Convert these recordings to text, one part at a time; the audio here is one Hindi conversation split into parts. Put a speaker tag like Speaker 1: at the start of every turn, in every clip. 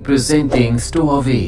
Speaker 1: प्रेजेंटिंग स्टोअवे।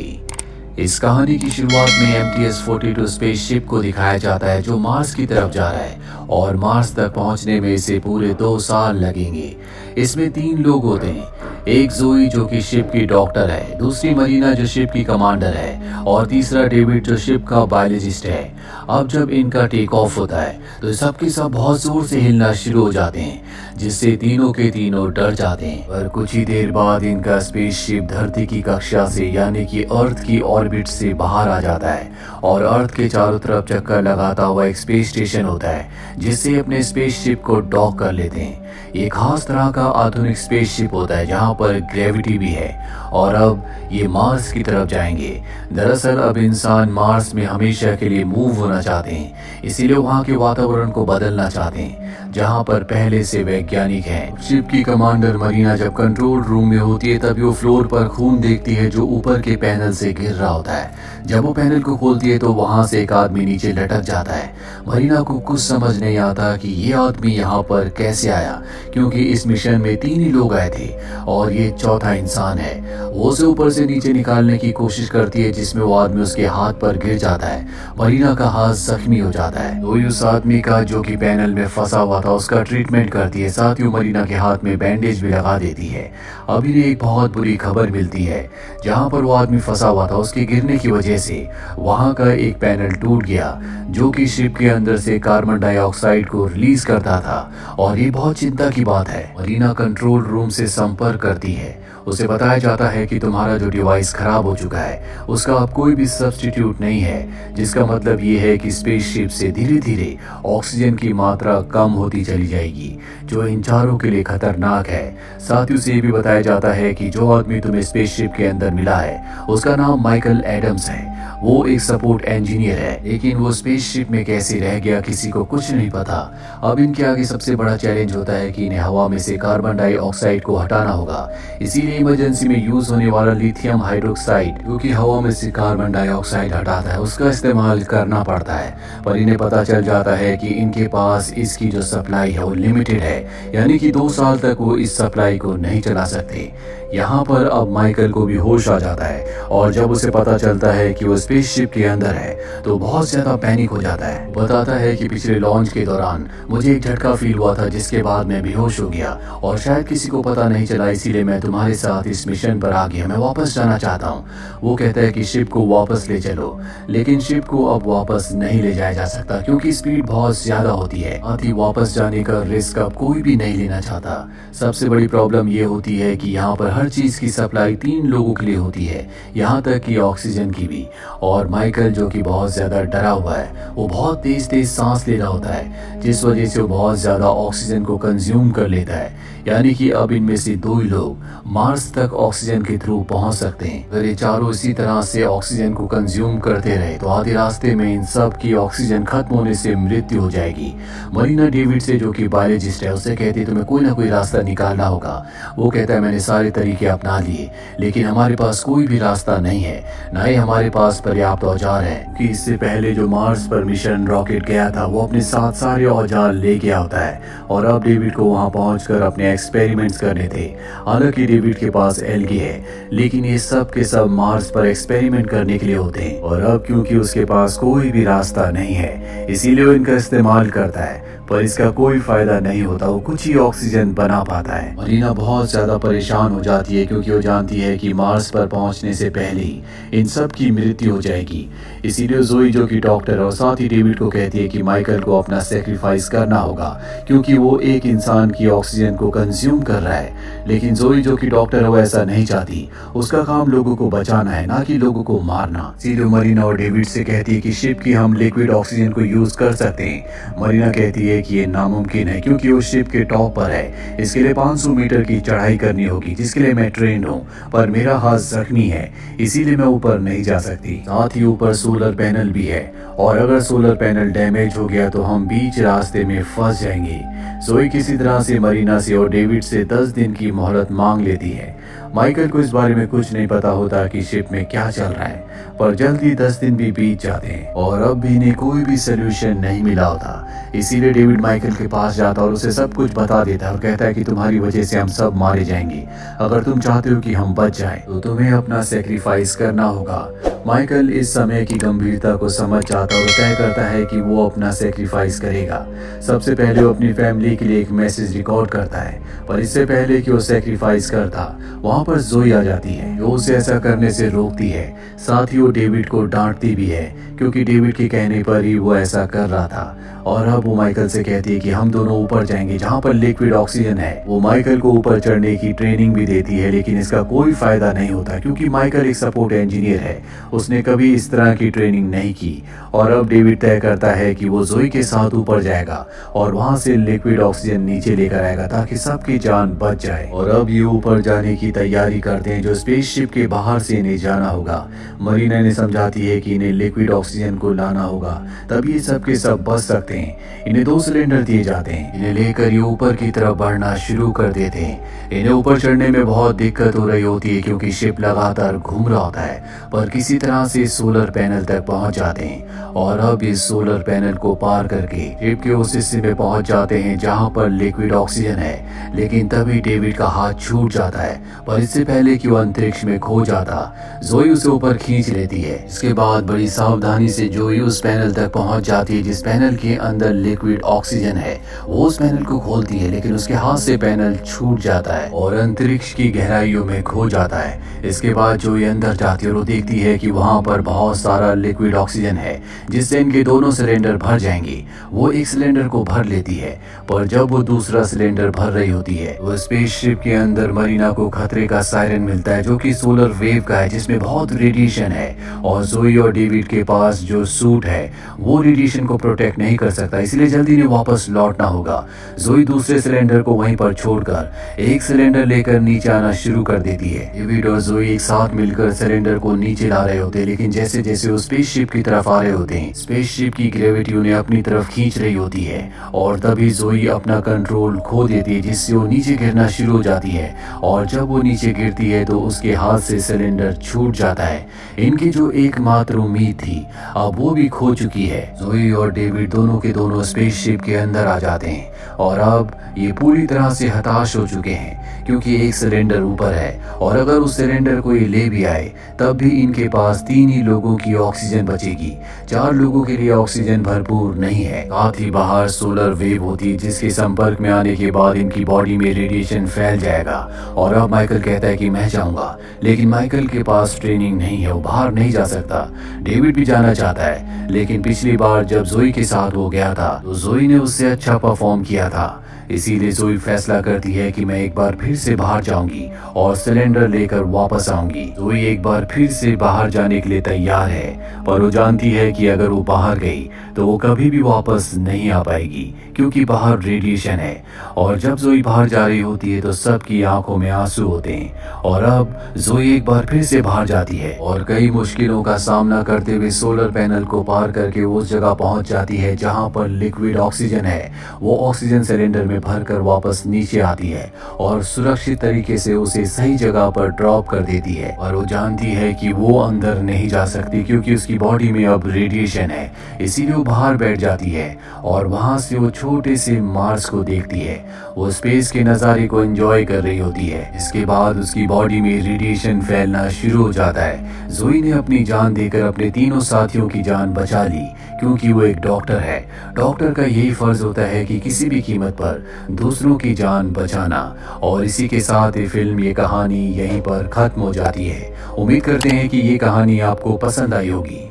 Speaker 1: इस कहानी की शुरुआत में MTS-42 स्पेसशिप को दिखाया जाता है जो मार्स की तरफ जा रहा है और मार्स तक पहुंचने में इसे पूरे 2 साल लगेंगे। इसमें 3 लोग होते हैं, एक जोई जो कि शिप की डॉक्टर है, दूसरी मरीना जो शिप की कमांडर है और तीसरा डेविड जो शिप का बायोलॉजिस्ट है। अब जब इनका टेक ऑफ होता है तो सबके सब बहुत जोर से हिलना शुरू हो जाते हैं जिससे तीनों के तीनों डर जाते हैं। पर कुछ ही देर बाद इनका स्पेसशिप धरती की कक्षा से यानी कि अर्थ की ऑर्बिट से बाहर आ जाता है और अर्थ के चारों तरफ चक्कर लगाता हुआ एक स्पेस स्टेशन होता है जिससे अपने स्पेसशिप को डॉक कर लेते हैं। ये खास तरह का आधुनिक स्पेसशिप होता है जहाँ पर ग्रेविटी भी है और अब ये मार्स की तरफ जाएंगे। दरअसल अब इंसान मार्स में हमेशा के लिए मूव होना चाहते हैं, इसीलिए वहाँ के वातावरण को बदलना चाहते हैं जहाँ पर पहले से वैज्ञानिक हैं। शिप की कमांडर मरीना जब कंट्रोल रूम में होती है तभी वो फ्लोर पर खून देखती है जो ऊपर के पैनल से गिर रहा होता है। जब वो पैनल को खोलती है तो वहाँ से एक आदमी नीचे लटक जाता है। मरीना को कुछ समझ नहीं आता कि ये आदमी यहाँ पर कैसे आया, क्योंकि इस मिशन में 3 ही लोग आए थे और ये चौथा इंसान है। वो उसे ऊपर से नीचे निकालने की कोशिश करती है जिसमें वो आदमी उसके हाथ पर गिर जाता है। मरीना का हाथ जख्मी हो जाता है तो उस आदमी का जो कि पैनल में फंसा हुआ था उसका ट्रीटमेंट करती है, साथ ही मरीना के हाथ में बैंडेज भी लगा देती है। अभी ने एक बहुत बुरी खबर मिलती है, जहाँ पर वो आदमी फंसा हुआ था उसके गिरने की वजह से वहाँ का एक पैनल टूट गया जो कि शिप के अंदर से कार्बन डाइऑक्साइड को रिलीज करता था और ये बहुत चिंता की बात है। मरीना कंट्रोल रूम से संपर्क करती है, उसे बताया जाता है कि तुम्हारा जो डिवाइस खराब हो चुका है उसका अब कोई भी सब्स्टिट्यूट नहीं है, जिसका मतलब ये है कि स्पेसशिप से धीरे धीरे ऑक्सीजन की मात्रा कम होती चली जाएगी जो इन चारों के लिए खतरनाक है। साथ ही उसे ये भी बताया जाता है कि जो आदमी तुम्हें स्पेसशिप के अंदर मिला है उसका नाम माइकल एडम्स है। वो एक सपोर्ट इंजीनियर है, लेकिन वो स्पेसशिप में कैसे रह गया किसी को कुछ नहीं पता। अब इनके आगे सबसे बड़ा चैलेंज होता है कि इन्हें हवा में से कार्बन डाइऑक्साइड को हटाना होगा, इसीलिए इमरजेंसी में यूज होने वाला लिथियम हाइड्रोक्साइड जो कि हवा में से कार्बन डाइऑक्साइड हटाता है उसका इस्तेमाल करना पड़ता है। पर इन्हें पता चल जाता है कि इनके पास इसकी जो सप्लाई है वो लिमिटेड है, यानी कि 2 साल तक वो इस सप्लाई को नहीं चला सकते। यहाँ पर अब माइकल को भी होश आ जाता है और जब उसे पता चलता है कि वो स्पेसशिप के अंदर है तो बहुत ज्यादा पैनिक हो जाता है। बताता है कि पिछले लॉन्च के दौरान मुझे एक झटका फील हुआ था जिसके बाद मैं बेहोश हो गया और शायद किसी को पता नहीं चला, इसीलिए मैं तुम्हारे साथ इस मिशन पर आ गया। मैं वापस जाना चाहता हूँ। वो कहता है कि शिप को वापस ले चलो, लेकिन शिप को अब वापस नहीं ले जाया जा सकता क्योंकि स्पीड बहुत ज्यादा होती है। साथ ही वापस जाने का रिस्क अब कोई भी नहीं लेना चाहता। सबसे बड़ी प्रॉब्लम ये होती है कि यहाँ पर हर चीज की सप्लाई 3 लोगों के लिए होती है, यहाँ तक कि ऑक्सीजन की भी। और माइकल जो कि बहुत ज्यादा डरा हुआ है वो बहुत तेज तेज सांस ले रहा होता है जिस वजह से वो बहुत ज्यादा ऑक्सीजन को कंज्यूम कर लेता है, यानी कि अब इनमें से 2 ही लोग मार्स तक ऑक्सीजन के थ्रू पहुंच सकते हैं। अगर ये चारों इसी तरह से ऑक्सीजन को कंज्यूम करते रहे तो आधे रास्ते में इन सब की ऑक्सीजन खत्म होने से मृत्यु हो जाएगी। मरीना डेविड से जो कि बायोलॉजिस्ट है उससे कहती है तुम्हें कोई ना कोई रास्ता निकालना होगा। वो कहता है मैंने सारे तरीके अपना लिए लेकिन हमारे पास कोई भी रास्ता नहीं है, ना ही हमारे पास पर्याप्त औजार है कि इससे पहले जो मार्स पर मिशन रॉकेट गया था वो अपने साथ सारे औजार ले गया होता है और अब डेविड को वहां पहुंचकर अपने एक्सपेरिमेंट्स करने थे। हालांकि डेविड के पास एल्गी है लेकिन ये सब के सब मार्स पर एक्सपेरिमेंट करने के लिए होते हैं और अब क्योंकि उसके पास कोई भी रास्ता नहीं है इसीलिए वो इनका इस्तेमाल करता है, पर इसका कोई फायदा नहीं होता। वो कुछ ही ऑक्सीजन बना पाता है। मरीना बहुत ज्यादा परेशान हो जाती है क्योंकि वो जानती है कि मार्स पर पहुंचने से पहले ही इन सब की मृत्यु हो जाएगी। इसीलिए जोई जो कि डॉक्टर और साथ ही डेविड को कहती है कि माइकल को अपना सेक्रीफाइस करना होगा क्योंकि वो एक इंसान की ऑक्सीजन को कंज्यूम कर रहा है। लेकिन जोई जो कि डॉक्टर है वो ऐसा नहीं चाहती, उसका काम लोगों को बचाना है ना कि लोगों को मारना। इसीलिए मरीना और डेविड से कहती है कि शिप की हम लिक्विड ऑक्सीजन को यूज कर सकते हैं। मरीना कहती है कि ये नामुमकिन है क्योंकि वो शिप के टॉप पर है, इसके लिए 500 मीटर की चढ़ाई करनी होगी जिसके लिए मैं ट्रेंड हूँ, पर मेरा हाथ जख्मी है इसीलिए मैं ऊपर नहीं जा सकती। साथ ही ऊपर सोलर पैनल भी है और अगर सोलर पैनल डैमेज हो गया तो हम बीच रास्ते में फंस जाएंगे। जोई किसी तरह से मरीना से और डेविड से 10 दिन की मोहलत मांग लेती है। माइकल को इस बारे में कुछ नहीं पता होता कि शिप में क्या चल रहा है, पर जल्दी 10 दिन भी बीत जाते हैं और अब भी इन्हें कोई भी सोल्यूशन नहीं मिला होता। इसीलिए डेविड माइकल के पास जाता और उसे सब कुछ बता देता और कहता है कि तुम्हारी वजह से हम सब मारे जाएंगे। अगर तुम चाहते हो कि हम बच जाएं, तो तुम्हें अपना सेक्रीफाइस करना होगा। माइकल इस समय की गंभीरता को समझ जाता और तय करता है कि वो अपना सेक्रीफाइस करेगा। सबसे पहले वो अपनी फैमिली के लिए एक मैसेज रिकॉर्ड करता है, पर इससे पहले कि वो सेक्रीफाइस करता, वहाँ पर जोई आ जाती है जो उसे ऐसा करने से रोकती है। साथ ही वो डेविड को डांटती भी है क्योंकि डेविड के कहने पर ही वो ऐसा कर रहा था। और अब वो माइकल से कहती है कि हम दोनों ऊपर जाएंगे जहाँ पर लिक्विड ऑक्सीजन है। वो माइकल को ऊपर चढ़ने की ट्रेनिंग भी देती है, लेकिन इसका कोई फायदा नहीं होता क्योंकि माइकल एक सपोर्ट इंजीनियर है, उसने कभी इस तरह की ट्रेनिंग नहीं की। और अब डेविड तय करता है कि वो जोई के साथ ऊपर जाएगा और वहां से लिक्विड ऑक्सीजन नीचे लेकर आएगा ताकि सबकी जान बच जाए। और अब ये ऊपर जाने की तैयारी करते हैं जो स्पेसशिप के बाहर से इन्हें जाना होगा। मरीना ने समझाती है कि इन्हें लिक्विड ऑक्सीजन को लाना होगा, तब ये सब के सब बच सकते हैं। इन्हें 2 सिलेंडर दिए जाते हैं, इन्हें लेकर ये ऊपर की तरफ बढ़ना शुरू कर देते हैं। इन्हें ऊपर चढ़ने में बहुत दिक्कत हो रही होती है क्योंकि शिप लगातार घूम रहा होता है, पर किसी तरह से सोलर पैनल तक पहुंच जाते हैं। और अब इस सोलर पैनल को पार करके शिप के उस हिस्से में पहुंच जाते हैं जहां पर लिक्विड ऑक्सीजन है। लेकिन तभी डेविड का हाथ छूट जाता है, पर इससे पहले कि वो अंतरिक्ष में खो जाता, जोई उसे ऊपर खींच लेती है। इसके बाद बड़ी सावधानी से जोई उस पैनल तक पहुंच जाती है जिस पैनल के अंदर लिक्विड ऑक्सीजन है। वो उस पैनल को खोलती है, लेकिन उसके हाथ से पैनल छूट जाता है और अंतरिक्ष की गहराइयों में खो जाता है। इसके बाद जोई अंदर जाती है और वो देखती है कि वहां पर बहुत सारा लिक्विड ऑक्सीजन है जिससे इनके दोनों सिलेंडर भर जाएंगे। वो एक सिलेंडर को भर लेती है, पर जब वो दूसरा सिलेंडर भर रही होती है, वो स्पेसशिप के अंदर मरीना को खतरे का सायरन मिलता है जो कि सोलर वेव का है जिसमें बहुत रेडिएशन है। और जोई और डेविड के पास जो सूट है वो रेडिएशन को प्रोटेक्ट नहीं कर सकता, इसलिए जल्दी इन्हें वापस लौटना होगा। जोई दूसरे सिलेंडर को वहीं पर छोड़कर एक सिलेंडर लेकर नीचे आना शुरू कर देती है। डेविड और जोई एक साथ मिलकर सिलेंडर को नीचे ला रहे होते हैं, लेकिन जैसे जैसे वो स्पेसशिप की तरफ आ रहे होते हैं, स्पेसशिप की ग्रेविटी उन्हें अपनी तरफ खींच रही होती है। और तभी जोई अपना कंट्रोल खो देती है जिससे वो नीचे गिरना शुरू हो जाती है। और जब वो नीचे गिरती है तो उसके हाथ से सिलेंडर छूट जाता है। इनकी जो एकमात्र उम्मीद थी अब वो भी खो चुकी है। जोई और डेविड दोनों के दोनों स्पेसशिप के अंदर आ जाते हैं और अब ये पूरी तरह से हताश हो चुके हैं क्योंकि एक सिलेंडर ऊपर है और अगर उस सिलेंडर को ये ले भी आए तब भी इनके पास 3 ही लोगों की ऑक्सीजन बचेगी, 4 लोगों के लिए ऑक्सीजन भरपूर नहीं है। साथ ही बाहर सोलर वेव होती है जिसके संपर्क में आने के बाद इनकी बॉडी में रेडिएशन फैल जाएगा। और अब माइकल कहता है कि मैं जाऊंगा, लेकिन माइकल के पास ट्रेनिंग नहीं है, वो बाहर नहीं जा सकता। डेविड भी जाना चाहता है, लेकिन पिछली बार जब जोई के साथ वो गया था तो जोई ने उससे अच्छा परफॉर्म किया था। इसीलिए जोई फैसला करती है कि मैं एक बार फिर से बाहर जाऊंगी और सिलेंडर लेकर वापस आऊंगी। जोई एक बार फिर से बाहर जाने के लिए तैयार है, पर वो जानती है कि अगर वो बाहर गई तो वो कभी भी वापस नहीं आ पाएगी क्योंकि बाहर रेडिएशन है। और जब जोई बाहर जा रही होती है तो सबकी आंखों में आंसू होते हैं। और अब जोई एक बार फिर से बाहर जाती है और कई मुश्किलों का सामना करते हुए सोलर पैनल को पार करके उस जगह पहुंच जाती है जहां पर लिक्विड ऑक्सीजन है। वो ऑक्सीजन सिलेंडर में भरकर वापस नीचे आती है और सुरक्षित तरीके से उसे सही जगह पर ड्रॉप कर देती है। और वो जानती है कि वो अंदर नहीं जा सकती क्योंकि उसकी बॉडी में अब रेडिएशन है, इसीलिए वो बाहर बैठ जाती है और वहां से वो छोटे से मार्स को देखती है। वो स्पेस के नज़ारे को एंजॉय कर रही होती है। इसके बाद उसकी बॉडी में रेडिएशन फैलना शुरू हो जाता है। जोई ने अपनी जान देकर अपने तीनों साथियों की जान बचा ली क्योंकि वो एक डॉक्टर है। डॉक्टर का यही फर्ज होता है कि किसी भी कीमत पर दूसरों की जान बचाना। और इसी के साथ ये फिल्म, ये कहानी यहीं पर खत्म हो जाती है। उम्मीद करते हैं कि ये कहानी आपको पसंद आई होगी।